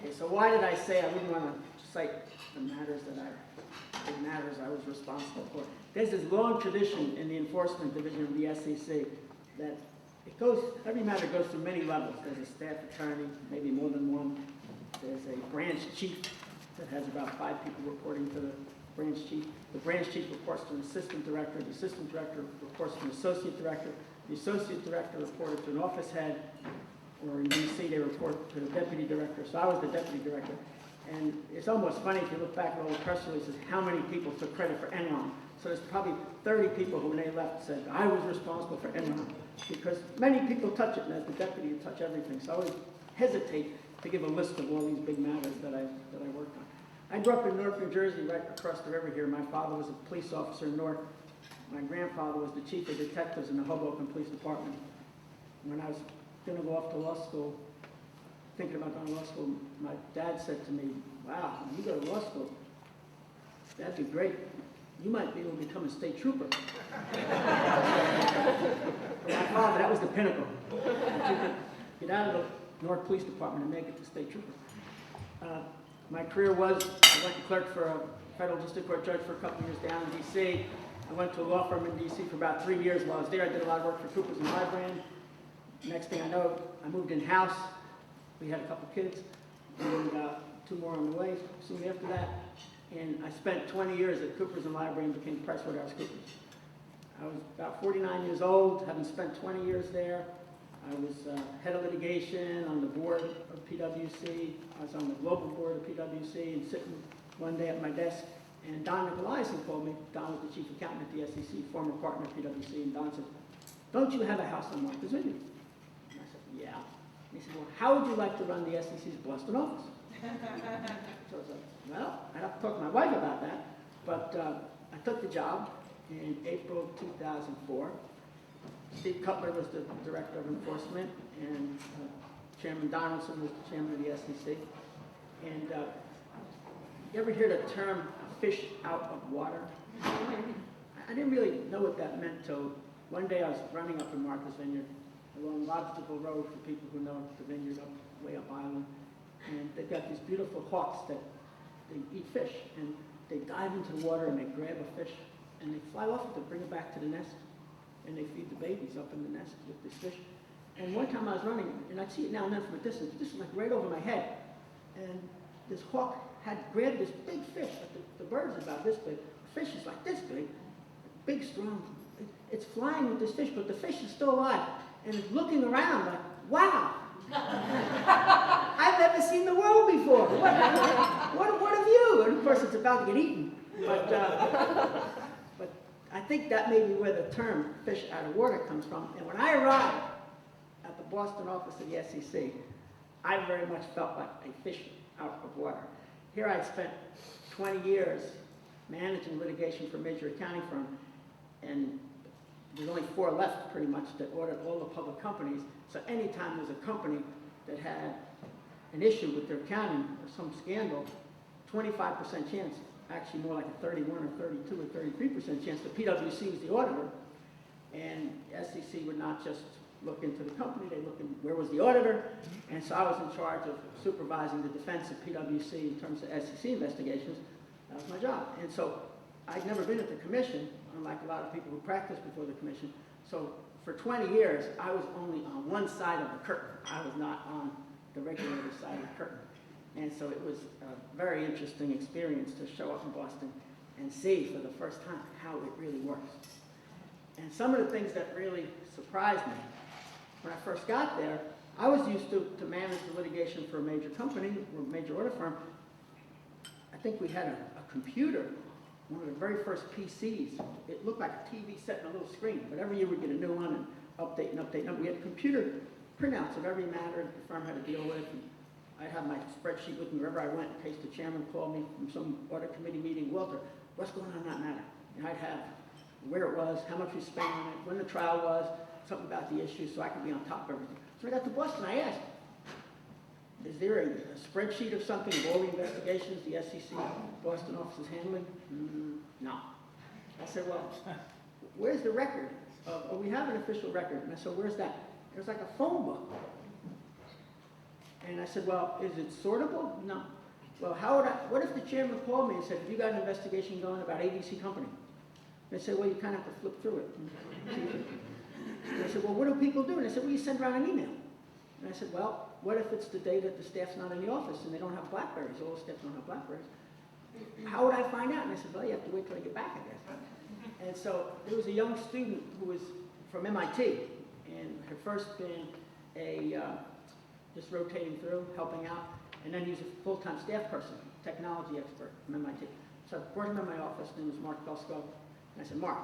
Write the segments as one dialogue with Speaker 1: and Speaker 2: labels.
Speaker 1: Okay, so why did I say I wouldn't want to cite the matters big matters I was responsible for? There's this long tradition in the enforcement division of the SEC that every matter goes through many levels. There's a staff attorney, maybe more than one. There's a branch chief that has about 5 people reporting to the branch chief. The branch chief reports to an assistant director. The assistant director reports to an associate director. The associate director reported to an office head, or in DC, they report to the deputy director. So I was the deputy director. And it's almost funny if you look back at all the press releases, how many people took credit for Enron. So there's probably 30 people who, when they left, said, I was responsible for Enron. Because many people touch it, and as the deputy, you touch everything. So I always hesitate to give a list of all these big matters that I worked on. I grew up in Newark, New Jersey, right across the river here. My father was a police officer in Newark. My grandfather was the chief of detectives in the Hoboken Police Department. When I was going to go off to law school, thinking about going to law school, my dad said to me, wow, when you go to law school, that'd be great. You might be able to become a state trooper. For my father, that was the pinnacle. Get out of the Newark Police Department and make it to state trooper. My career was, I went to clerk for a federal district court judge for a couple of years down in D.C. I went to a law firm in D.C. for about 3 years. While I was there, I did a lot of work for Coopers and Lybrand. Next thing I know, I moved in-house. We had a couple kids, and 2 more on the way soon after that. And I spent 20 years at Coopers and Lybrand, became PricewaterhouseCoopers. I was about 49 years old, having spent 20 years there. I was head of litigation on the board of PwC. I was on the global board of PwC, and sitting one day at my desk, and Don Nicolaisen called me. Don was the chief accountant at the SEC, former partner at PwC, and Don said, don't you have a house on Martha's Vineyard? And I said, yeah. And he said, well, how would you like to run the SEC's Boston office? So I was like, well, I'd have to talk to my wife about that. But I took the job in April 2004. Steve Cutler was the director of enforcement, and Chairman Donaldson was the chairman of the SEC. And you ever hear the term fish out of water? I didn't really know what that meant till one day I was running up in Martha's Vineyard along Lobsterville Road, for people who know the vineyard way up Island. And they've got these beautiful hawks that they eat fish, and they dive into the water and they grab a fish and they fly off with it, bring it back to the nest, and they feed the babies up in the nest with this fish. And one time I was running, and I'd see it now and then from a distance, this is like right over my head, and this hawk had grabbed this big fish, but the bird is about this big, the fish is like this big, big, strong. It's flying with this fish, but the fish is still alive, and it's looking around like, wow, I've never seen the world before. What have you? And of course, it's about to get eaten. But I think that may be where the term fish out of water comes from. And when I arrived at the Boston office of the SEC, I very much felt like a fish out of water. Here I spent 20 years managing litigation for a major accounting firm, and there's only 4 left, pretty much, that audit all the public companies. So anytime there's a company that had an issue with their accounting or some scandal, 25% chance, actually more like a 31 or 32 or 33% chance, the PwC was the auditor, and SEC would not just look into the company, they look in where was the auditor, and so I was in charge of supervising the defense of PwC in terms of SEC investigations. That was my job. And so I'd never been at the commission, unlike a lot of people who practiced before the commission. So for 20 years, I was only on one side of the curtain. I was not on the regulator side of the curtain. And so it was a very interesting experience to show up in Boston and see for the first time how it really works. And some of the things that really surprised me, when I first got there, I was used to manage the litigation for a major company or a major audit firm. I think we had a computer, one of the very first PCs. It looked like a TV set on a little screen, but every year we'd get a new one and update and update. And we had computer printouts of every matter the firm had to deal with. And I'd have my spreadsheet with me wherever I went in case the chairman called me from some audit committee meeting. Walter, what's going on in that matter? And I'd have where it was, how much we spent on it, when the trial was, something about the issue, so I could be on top of everything. So I got to Boston, I asked, is there a spreadsheet of something of all the investigations the SEC Boston office is handling? No. I said, well, where's the record? We have an official record. And I said, where's that? It was like a phone book. And I said, well, is it sortable? No. Well, what if the chairman called me and said, you got an investigation going about ABC company? And I said, well, you kind of have to flip through it. And I said, well, what do people do? And I said, well, you send around an email. And I said, well, what if it's the day that the staff's not in the office and they don't have BlackBerries? All the staff don't have BlackBerries. How would I find out? And I said, well, you have to wait till I get back, I guess. And so there was a young student who was from MIT and had first been just rotating through, helping out, and then he was a full-time staff person, technology expert from MIT. So I brought him in my office, his name was Mark Belsko, and I said, Mark,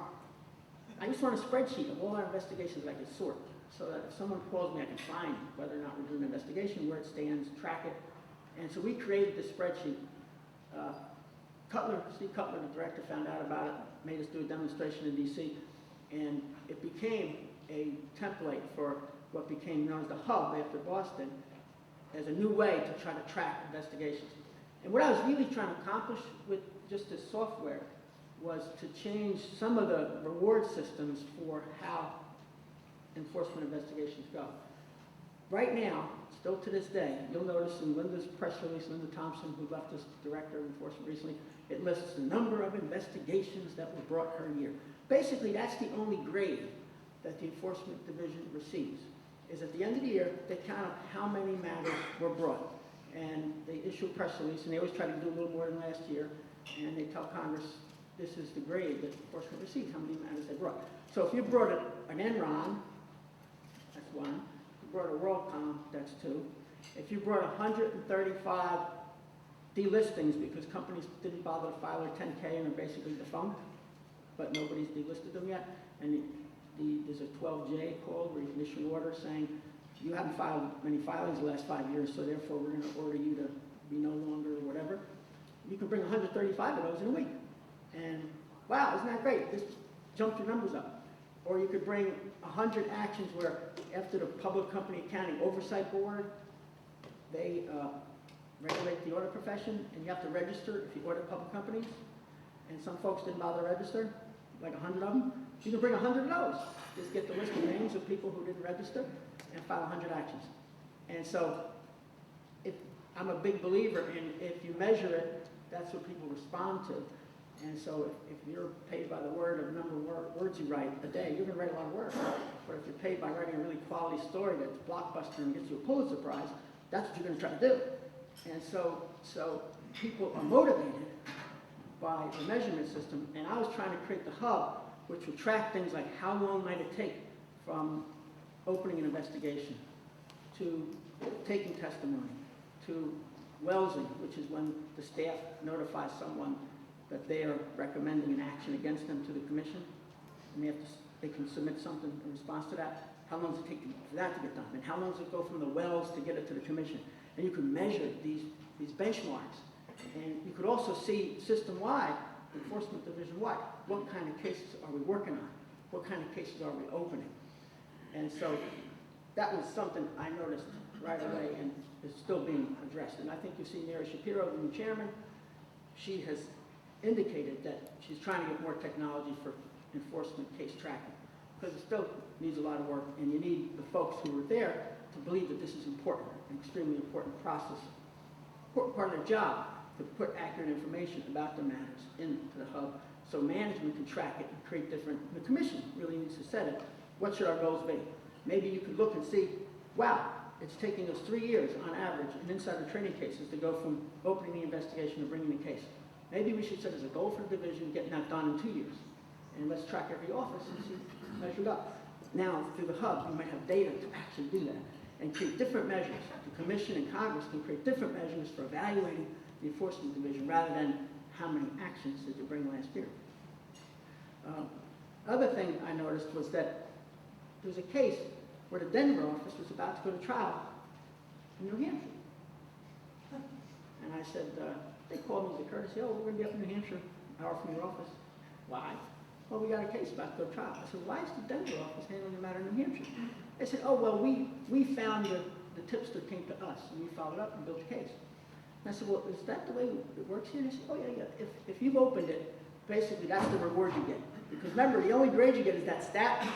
Speaker 1: I just want a spreadsheet of all our investigations that I can sort, so that if someone calls me, I can find whether or not we're doing an investigation, where it stands, track it. And so we created this spreadsheet. Steve Cutler, the director, found out about it, made us do a demonstration in DC, and it became a template for what became known as the hub after Boston as a new way to try to track investigations. And what I was really trying to accomplish with just this software was to change some of the reward systems for how enforcement investigations go. Right now, still to this day, you'll notice in Linda's press release, Linda Thompson, who left as director of enforcement recently, it lists the number of investigations that were brought her year. Basically, that's the only grade that the enforcement division receives, is at the end of the year, they count up how many matters were brought. And they issue a press release, and they always try to do a little more than last year, and they tell Congress, this is the grade that enforcement receives, how many matters they brought. So if you brought an Enron, that's one. If you brought a WorldCom, that's two. If you brought 135 delistings because companies didn't bother to file their 10K and are basically defunct, but nobody's delisted them yet, and there's a 12J called where you can issue an order saying, you haven't filed many filings the last 5 years, so therefore we're going to order you to be no longer whatever. You can bring 135 of those in a week. And wow, isn't that great? Just jump your numbers up. Or you could bring 100 actions where after the Public Company Accounting Oversight Board, they regulate the audit profession, and you have to register if you audit public companies. And some folks didn't bother to register, like 100 of them. You can bring 100 of those. Just get the list of names of people who didn't register and file 100 actions. And so I'm a big believer in if you measure it, that's what people respond to. And so if you're paid by the word of the number of words you write a day, you're going to write a lot of words. But if you're paid by writing a really quality story that's blockbuster and gets you a Pulitzer Prize, that's what you're going to try to do. And so people are motivated by the measurement system. And I was trying to create the hub, which would track things like how long might it take from opening an investigation to taking testimony to welsing, which is when the staff notifies someone that they are recommending an action against them to the commission, and they can submit something in response to that. How long does it take for that to get done? And how long does it go from the wells to get it to the commission? And you can measure these benchmarks. And you could also see system-wide, enforcement division-wide, what kind of cases are we working on? What kind of cases are we opening? And so that was something I noticed right away and is still being addressed. And I think you see Mary Shapiro, the new chairman, she has indicated that she's trying to get more technology for enforcement case tracking, because it still needs a lot of work, and you need the folks who are there to believe that this is important, an extremely important process, important part of their job, to put accurate information about the matters into the hub so management can track it and create different, the commission really needs to set it. What should our goals be? Maybe you could look and see, wow, it's taking us 3 years on average in insider trading cases to go from opening the investigation to bringing the case. Maybe we should set as a goal for the division getting that done in 2 years. And let's track every office and see, measure it up. Now, through the hub, you might have data to actually do that and create different measures. The commission and Congress can create different measures for evaluating the enforcement division rather than how many actions did you bring last year. Other thing I noticed was that there was a case where the Denver office was about to go to trial in New Hampshire. And I said, they called me as a courtesy, oh, we're going to be up in New Hampshire, an hour from your office. Why? Well, we got a case about to go to trial. I said, why is the Denver office handling the matter in New Hampshire? They said, oh, well, we found the tipster came to us, and we followed up and built a case. And I said, well, is that the way it works here? And they said, oh, yeah. If you've opened it, basically that's the reward you get. Because remember, the only grade you get is that stat